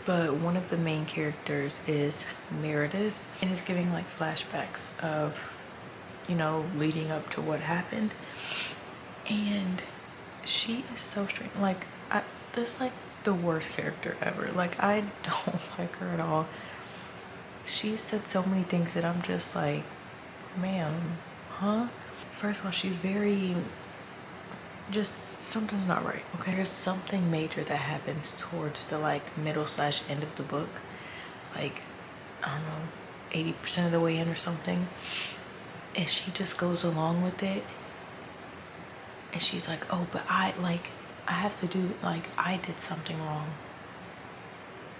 But one of the main characters is Meredith, and it's giving like flashbacks of, you know, leading up to what happened. And she is so strange. Like, this is like the worst character ever. Like, I don't like her at all. She said so many things that I'm just like, ma'am, huh? First of all, she's very, just something's not right, okay? There's something major that happens towards the like middle/end of the book, like, I don't know, 80% of the way in or something, and she just goes along with it, and she's like, oh, but I have to do, like, I did something wrong.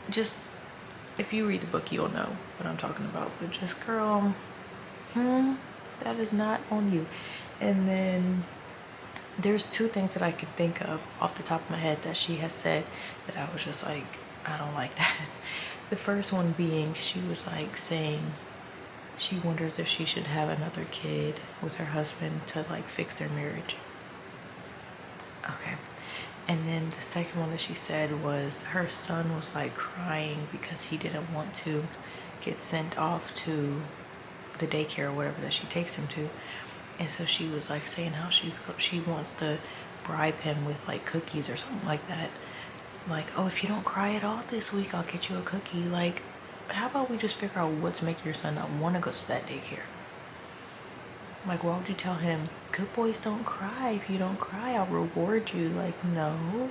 Just, if you read the book, you'll know what I'm talking about. But just, girl, that is not on you. And then there's 2 things that I can think of off the top of my head that she has said that I was just like, I don't like that. The first one being, she was like saying she wonders if she should have another kid with her husband to like fix their marriage. Okay. And then the second one that she said was her son was like crying because he didn't want to get sent off to the daycare or whatever that she takes him to. And so she was like saying how she wants to bribe him with like cookies or something like that. Like, oh, if you don't cry at all this week, I'll get you a cookie. Like, how about we just figure out what's making your son not want to go to that daycare? Like, why would you tell him, good boys don't cry. If you don't cry, I'll reward you. Like, no.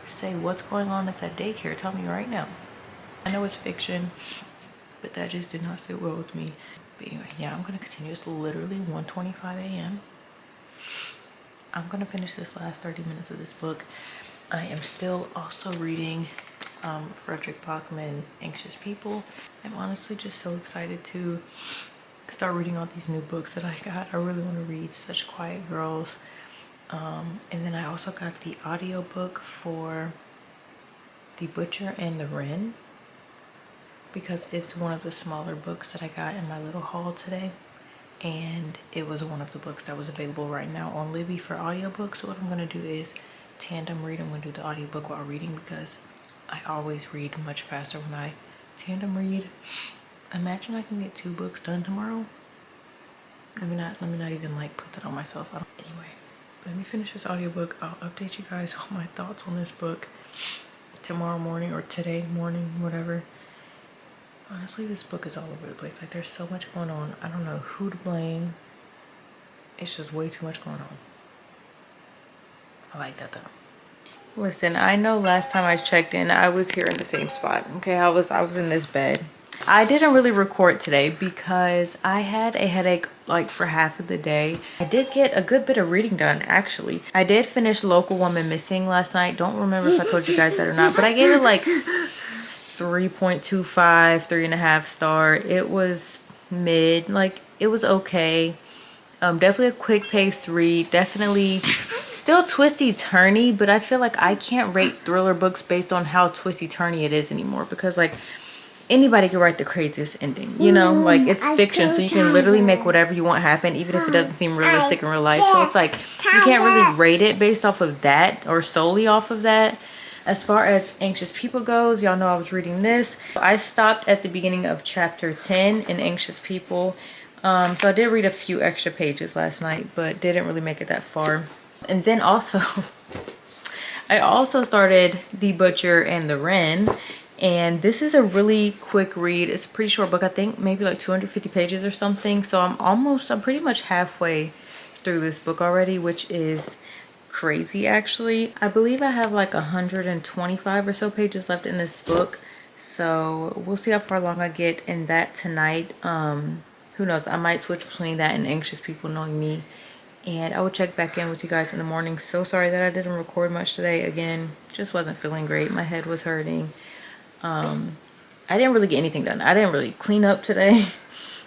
Say, what's going on at that daycare? Tell me right now. I know it's fiction, but that just did not sit well with me. But anyway, yeah, I'm going to continue. It's literally 1:25 a.m. I'm going to finish this last 30 minutes of this book. I am still also reading Frederick Bachman, Anxious People. I'm honestly just so excited to start reading all these new books that I got. I really want to read Such Quiet Girls. And then I also got the audiobook for The Butcher and the Wren, because it's one of the smaller books that I got in my little haul today, and it was one of the books that was available right now on Libby for audiobooks. So what I'm going to do is tandem read. I'm going to do the audiobook while reading because I always read much faster when I tandem read. Imagine I can get 2 books done tomorrow. Let me not even like put that on myself. Anyway, let me finish this audiobook. I'll update you guys on my thoughts on this book tomorrow morning or today morning, whatever. Honestly, this book is all over the place. Like, there's so much going on. I don't know who to blame. It's just way too much going on. I like that though. Listen, I know last time I checked in, I was here in the same spot. Okay, I was in this bed. I didn't really record today because I had a headache like for half of the day. I did get a good bit of reading done, actually. I did finish Local Woman Missing last night. Don't remember if I told you guys that or not, but I gave it like 3.25, 3.5 star. It was mid, like it was okay. Definitely a quick paced read. Definitely still twisty turny, but I feel like I can't rate thriller books based on how twisty turny it is anymore, because like anybody can write the craziest ending, you know, like it's fiction, so you can literally make whatever you want happen, even if it doesn't seem realistic in real life. So it's like you can't really rate it based off of that or solely off of that. As far as Anxious People goes, y'all know I was reading this. I stopped at the beginning of chapter 10 in Anxious People. So I did read a few extra pages last night, but didn't really make it that far. And then also, I also started The Butcher and the Wren. And this is a really quick read. It's a pretty short book. I think maybe like 250 pages or something. So I'm pretty much halfway through this book already, which is crazy actually. I believe I have like 125 or so pages left in this book. So we'll see how far along I get in that tonight. Who knows, I might switch between that and Anxious People, knowing me, and I will check back in with you guys in the morning. So sorry that I didn't record much today. Again, just wasn't feeling great. My head was hurting. I didn't really get anything done. I didn't really clean up today.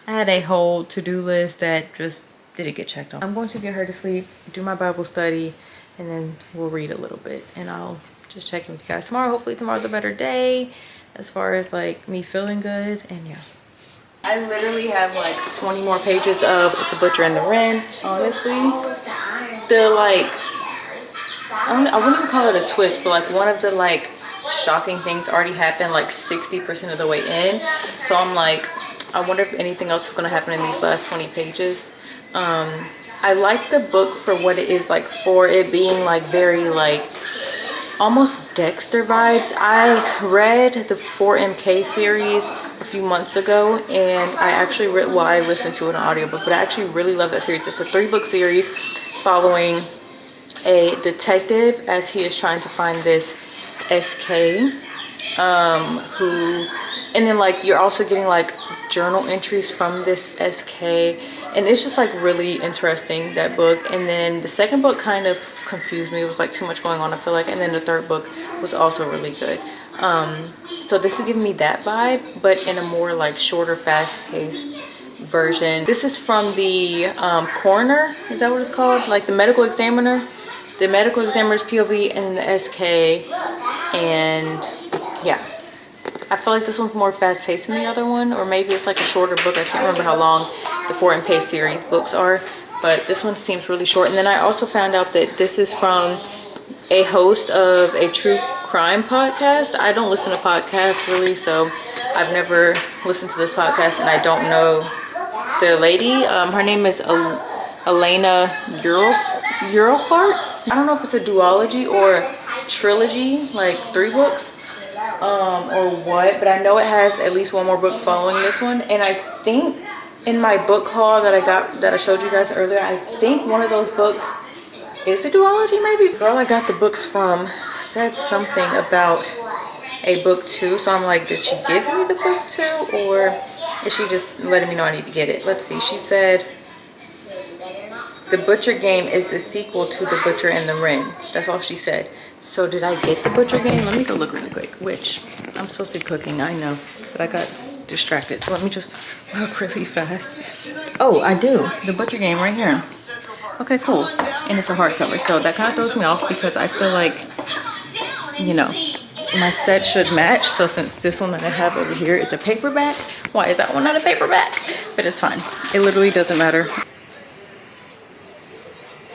I had a whole to-do list that just didn't get checked off. I'm going to get her to sleep, do my Bible study, and then we'll read a little bit, and I'll just check in with you guys tomorrow. Hopefully tomorrow's a better day as far as like me feeling good. And yeah, I literally have like 20 more pages of The Butcher and the Wren. Honestly, the like, I wouldn't even call it a twist, but like one of the like shocking things already happened like 60% of the way in. So I'm like, I wonder if anything else is going to happen in these last 20 pages. I like the book for what it is, like for it being like very like almost Dexter vibes. I read the 4MK series a few months ago, and I actually I listened to it on audiobook, but I actually really love that series. It's a 3-book series following a detective as he is trying to find this SK who, and then like you're also getting like journal entries from this SK, and it's just like really interesting, that book. And then the second book kind of confused me. It was like too much going on, I feel like. And then the third book was also really good. So this is giving me that vibe, but in a more like shorter, fast-paced version. This is from the coroner, is that what it's called? Like the medical examiner, the medical examiner's POV, and the SK. And yeah, I feel like this one's more fast-paced than the other one, or maybe it's like a shorter book. I can't remember how long the 4MK series books are, but this one seems really short. And then I also found out that this is from a host of a true crime podcast. I don't listen to podcasts really, so I've never listened to this podcast, and I don't know the lady. Her name is Elena Urquhart. I don't know if it's a duology or trilogy, like 3 books, or what, but I know it has at least one more book following this one. And I think in my book haul that I showed you guys earlier, I think one of those books is a duology maybe. The girl I got the books from said something about a book 2, so I'm like, did she give me the book 2, or is she just letting me know I need to get it? Let's see. She said The Butcher Game is the sequel to The Butcher and the Wren. That's all she said. So did I get The Butcher Game? Let me go look really quick, which I'm supposed to be cooking, I know, but I got distracted. So let me just look really fast. Oh, I do. The Butcher Game right here. Okay, cool. And it's a hardcover, so that kind of throws me off because I feel like, you know, my set should match. So since this one that I have over here is a paperback, why is that one not a paperback? But it's fine. It literally doesn't matter.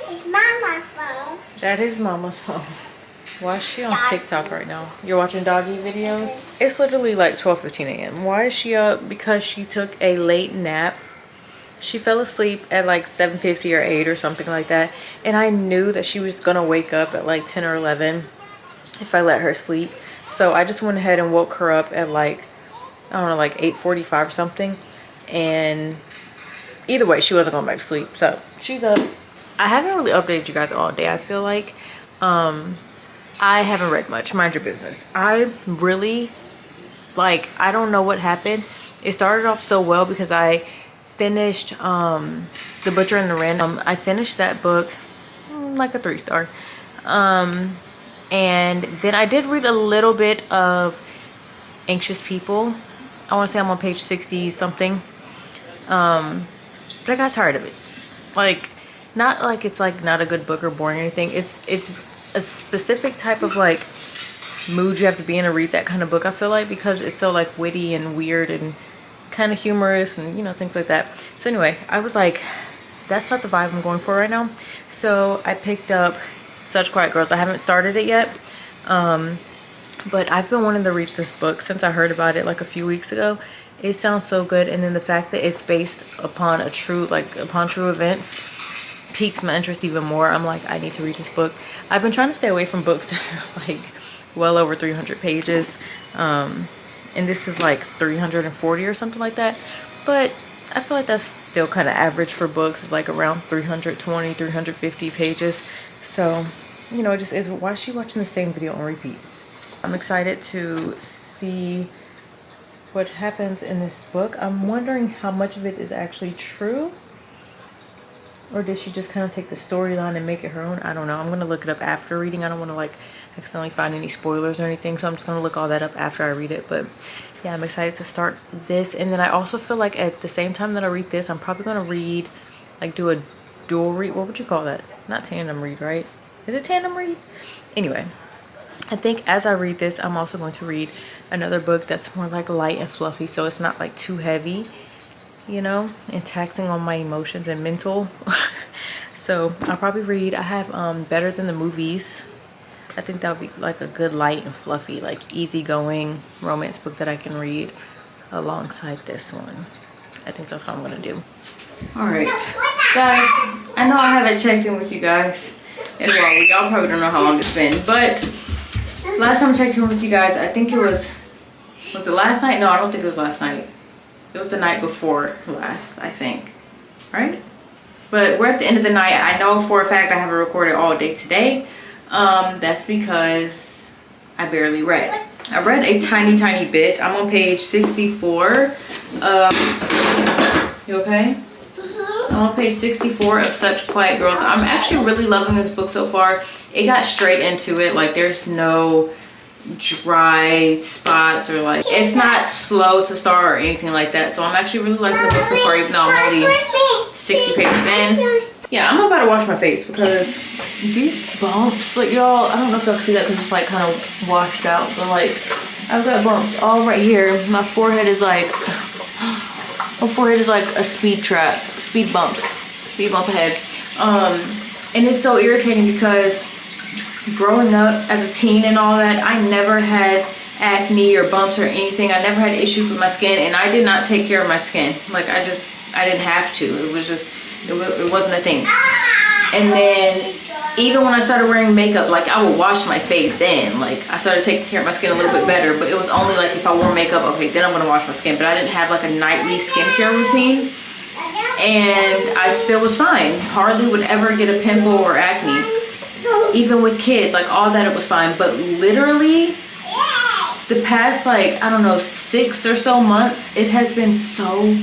It's Mama's phone. That is Mama's phone. Why is she on TikTok right now? You're watching doggy videos? It's literally like 12:15 a.m. Why is she up? Because she took a late nap. She fell asleep at like 7:50 or 8 or something like that. And I knew that she was gonna wake up at like 10 or 11 if I let her sleep. So I just went ahead and woke her up at like, I don't know, like 8:45 or something. And either way, she wasn't going back to sleep. So she's up. I haven't really updated you guys all day, I feel like. I haven't read much, mind your business. I really, like, I don't know what happened. It started off so well because I finished The Butcher and the Wren. I finished that book like a 3-star. And then I did read a little bit of Anxious People. I want to say I'm on page 60 something. But I got tired of it. Like, not like it's like not a good book or boring or anything. It's a specific type of like mood you have to be in to read that kind of book, I feel like, because it's so like witty and weird and kind of humorous and, you know, things like that. So anyway, I was like, that's not the vibe I'm going for right now. So I picked up Such Quiet Girls. I haven't started it yet, but I've been wanting to read this book since I heard about it like a few weeks ago. It sounds so good, and then the fact that it's based upon true events piques my interest even more. I'm like, I need to read this book. I've been trying to stay away from books that are like well over 300 pages, and this is like 340 or something like that, but I feel like that's still kind of average for books. It's like around 320, 350 pages. So, you know, it just is. Why is she watching the same video on repeat? I'm excited to see what happens in this book. I'm wondering how much of it is actually true, or did she just kind of take the storyline and make it her own? I don't know. I'm going to look it up after reading. I don't want to like accidentally find any spoilers or anything, so I'm just going to look all that up after I read it. But yeah, I'm excited to start this. And then I also feel like at the same time that I read this, I'm probably going to read, like do a dual read. What would you call that? Not tandem read, right? Is it tandem read? Anyway, I think as I read this, I'm also going to read another book that's more like light and fluffy, so it's not like too heavy, you know, and taxing on my emotions and mental. So I'll probably read, I have Better Than the Movies. I think that would be like a good light and fluffy, like easygoing romance book that I can read alongside this one. I think that's what I'm gonna do. All right, guys, I know I haven't checked in with you guys in a while. Y'all probably don't know how long it's been, but last time I checked in with you guys, I think it was it last night? No, I don't think it was last night. It was the night before last, I think, right? But we're at the end of the night. I know for a fact I haven't recorded all day today. That's because I barely read. I read a tiny bit. I'm on page 64. You okay? I'm on page 64 of Such Quiet Girls. I'm actually really loving this book so far. It got straight into it. Like, there's no dry spots or like, it's not slow to start or anything like that. So I'm actually really liking the book so far, even though I'm only 60 pages in. Yeah, I'm about to wash my face because these bumps, like, y'all, I don't know if y'all can see that because it's like kind of washed out, but like, I've got bumps all right here. My forehead is like a speed bump ahead. And it's so irritating because growing up as a teen and all that, I never had acne or bumps or anything. I never had issues with my skin, and I did not take care of my skin. Like, I didn't have to. It was just, it wasn't a thing. And then even when I started wearing makeup, like, I would wash my face then. Like, I started taking care of my skin a little bit better, but it was only like if I wore makeup, okay, then I'm gonna wash my skin. But I didn't have like a nightly skincare routine, and I still was fine. Hardly would ever get a pimple or acne. Even with kids, like, all that, it was fine. But literally the past, like, I don't know, 6 or so months, it has been so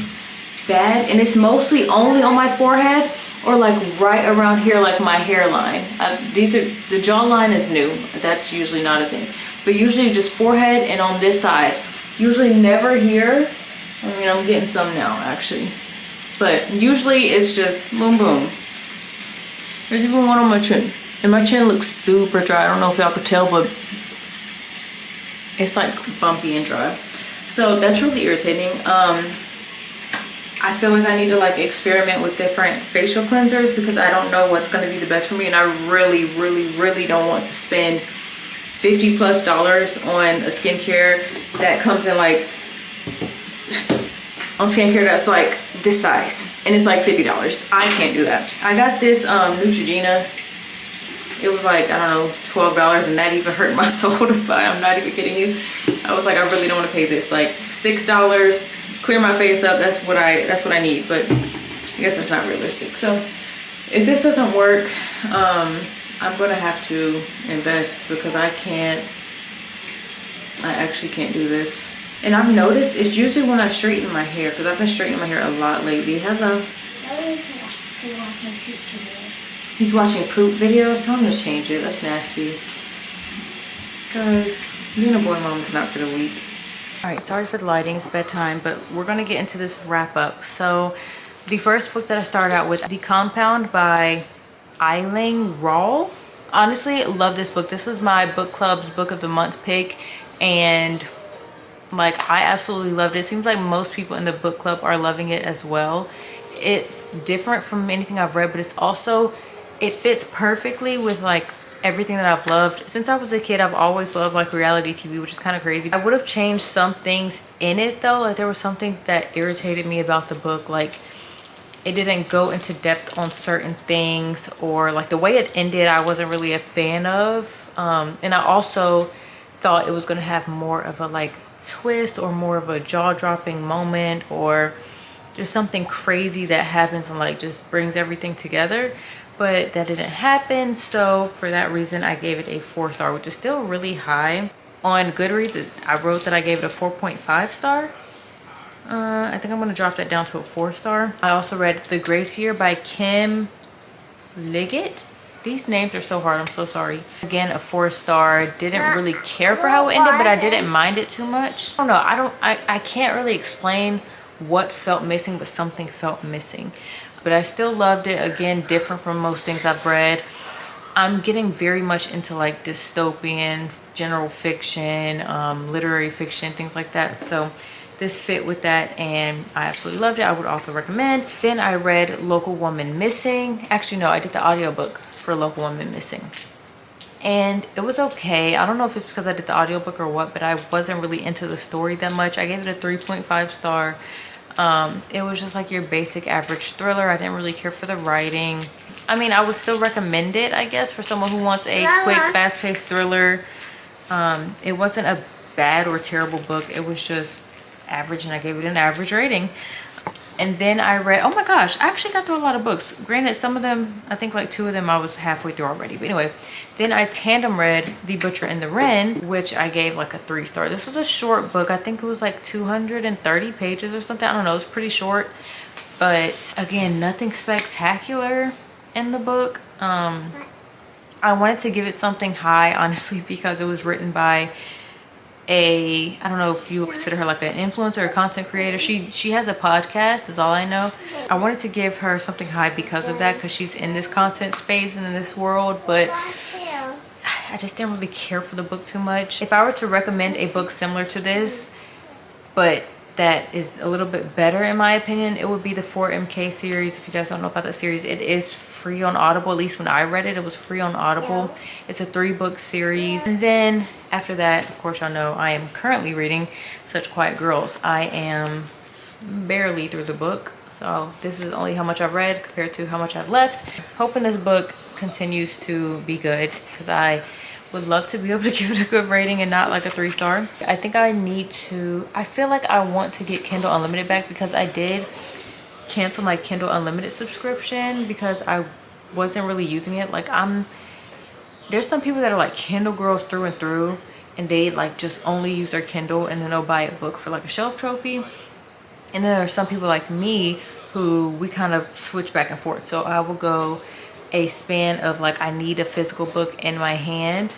bad, and it's mostly only on my forehead or like right around here, like my hairline. The jawline is new. That's usually not a thing, but usually just forehead and on this side. Usually never here. I mean, I'm getting some now actually, but usually it's just boom boom. There's even one on my chin, and my chin looks super dry. I don't know if y'all could tell, but it's like bumpy and dry. So that's really irritating. I feel like I need to like experiment with different facial cleansers because I don't know what's going to be the best for me, and I really don't want to spend $50+ on a skincare that comes in like that's like this size, and it's like $50. I can't do that. I got this Neutrogena. It was like, I don't know, $12, and that even hurt my soul to buy. I'm not even kidding you. I was like, I really don't want to pay this. Like $6, clear my face up. That's what I need. But I guess that's not realistic. So if this doesn't work, I'm gonna have to invest because I actually can't do this. And I've noticed it's usually when I straighten my hair, because I've been straightening my hair a lot lately. Hello. He's watching poop videos. Tell him to change it. That's nasty. Guys, being a boy mom is not for the weak. All right, sorry for the lighting. It's bedtime, but we're gonna get into this wrap up. So the first book that I started out with, The Compound by Eileen Rawl. Honestly, love this book. This was my book club's book of the month pick, and like I absolutely loved it. It seems like most people in the book club are loving it as well. It's different from anything I've read, but it's also, it fits perfectly with like everything that I've loved. Since I was a kid, I've always loved like reality TV, which is kind of crazy. I would have changed some things in it though. Like there were some things that irritated me about the book. Like it didn't go into depth on certain things, or like the way it ended I wasn't really a fan of. And I also thought it was going to have more of a like twist or more of a jaw-dropping moment, or just something crazy that happens and like just brings everything together, but that didn't happen. So for that reason I gave it a 4 star, which is still really high. On Goodreads I wrote that I gave it a 4.5 star. I think I'm going to drop that down to a 4 star. I also read The Grace Year by Kim Liggett. These names are so hard, I'm so sorry. Again, a 4 star. Didn't really care for how it ended, but I didn't mind it too much. I don't know, I can't really explain what felt missing, but something felt missing. But I still loved it. Again, different from most things I've read. I'm getting very much into like dystopian, general fiction, literary fiction, things like that. So this fit with that and I absolutely loved it. I would also recommend. Then I read Local Woman Missing. Actually, no, I did the audiobook for Local Woman Missing. And it was okay. I don't know if it's because I did the audiobook or what, but I wasn't really into the story that much. I gave it a 3.5 star. It was just like your basic average thriller. I didn't really care for the writing. I mean, I would still recommend it, I guess, for someone who wants a quick, fast-paced thriller. It wasn't a bad or terrible book. It was just average, and I gave it an average rating. And then I read, oh my gosh, I actually got through a lot of books. Granted, some of them, I think like 2 of them I was halfway through already. But anyway, then I tandem read The Butcher and the Wren, which I gave like a 3 star. This was a short book. I think it was like 230 pages or something. I don't know, it was pretty short. But again, nothing spectacular in the book. I wanted to give it something high, honestly, because it was written by I don't know if you would consider her like an influencer or content creator. She has a podcast is all I know. I wanted to give her something high because of that, because she's in this content space and in this world, but I just didn't really care for the book too much. If I were to recommend a book similar to this but that is a little bit better in my opinion, it would be the 4MK series. If you guys don't know about that series, it is free on Audible. At least when I read it, it was free on Audible. It's a 3-book series. And then after that, of course, y'all know I am currently reading Such Quiet Girls. I am barely through the book, so this is only how much I've read compared to how much I've left. Hoping this book continues to be good, because I would love to be able to give it a good rating and not like a 3 star. I think I need to, I feel like I want to get Kindle Unlimited back, because I did cancel my Kindle Unlimited subscription because I wasn't really using it. Like there's some people that are like Kindle girls through and through, and they like just only use their Kindle and then they'll buy a book for like a shelf trophy. And then there are some people like me who we kind of switch back and forth. So I will go a span of like I need a physical book in my hand,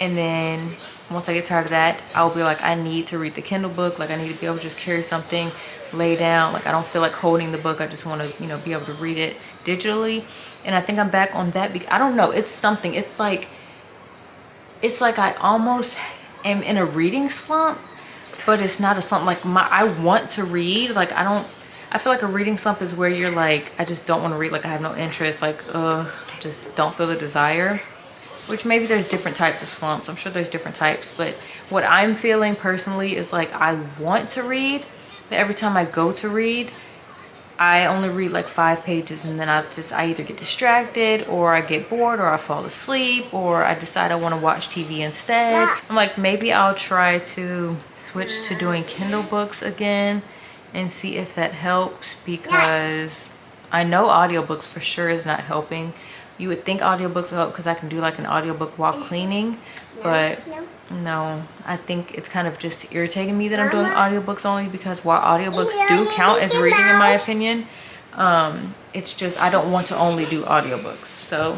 and then once I get tired of that, I'll be like I need to read the Kindle book. Like I need to be able to just carry something, lay down. Like I don't feel like holding the book. I just want to, you know, be able to read it digitally. And I think I'm back on that because I don't know, it's something, it's like I almost am in a reading slump, but it's not a slump. Like I want to read. Like I feel like a reading slump is where you're like, I just don't want to read. Like I have no interest. Like, just don't feel the desire. Which maybe there's different types of slumps. I'm sure there's different types. But what I'm feeling personally is like I want to read, but every time I go to read, I only read like 5 pages, and then I either get distracted, or I get bored, or I fall asleep, or I decide I want to watch TV instead. I'm like, maybe I'll try to switch to doing Kindle books again and see if that helps, because I know audiobooks for sure is not helping. You would think audiobooks will help because I can do like an audiobook while cleaning, but no, I think it's kind of just irritating me that I'm doing audiobooks only, because while audiobooks do count as reading in my opinion, it's just I don't want to only do audiobooks. So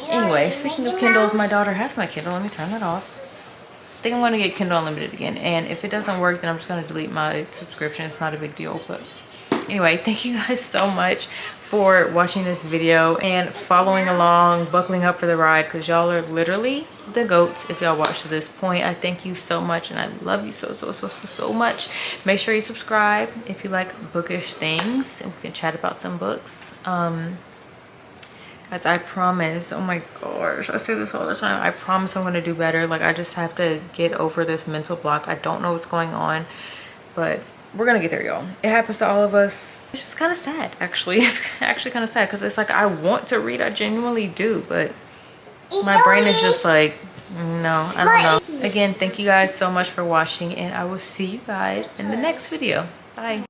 anyway, speaking of Kindles, my daughter has my Kindle. Let me turn it off. I think I'm going to get Kindle Unlimited again, and if it doesn't work, then I'm just going to delete my subscription. It's not a big deal. But anyway, thank you guys so much for watching this video and following along, buckling up for the ride, because y'all are literally the goats if y'all watch to this point. I thank you so much, and I love you so much. Make sure you subscribe if you like bookish things, and we can chat about some books. Guys, I promise, oh my gosh, I say this all the time, I promise I'm going to do better. Like, I just have to get over this mental block. I don't know what's going on, but we're gonna get there, y'all. It happens to all of us. It's just kind of sad, actually. It's actually kind of sad, because it's like I want to read, I genuinely do, but my brain is just like, no, I don't know. Again, thank you guys so much for watching, and I will see you guys in the next video. Bye.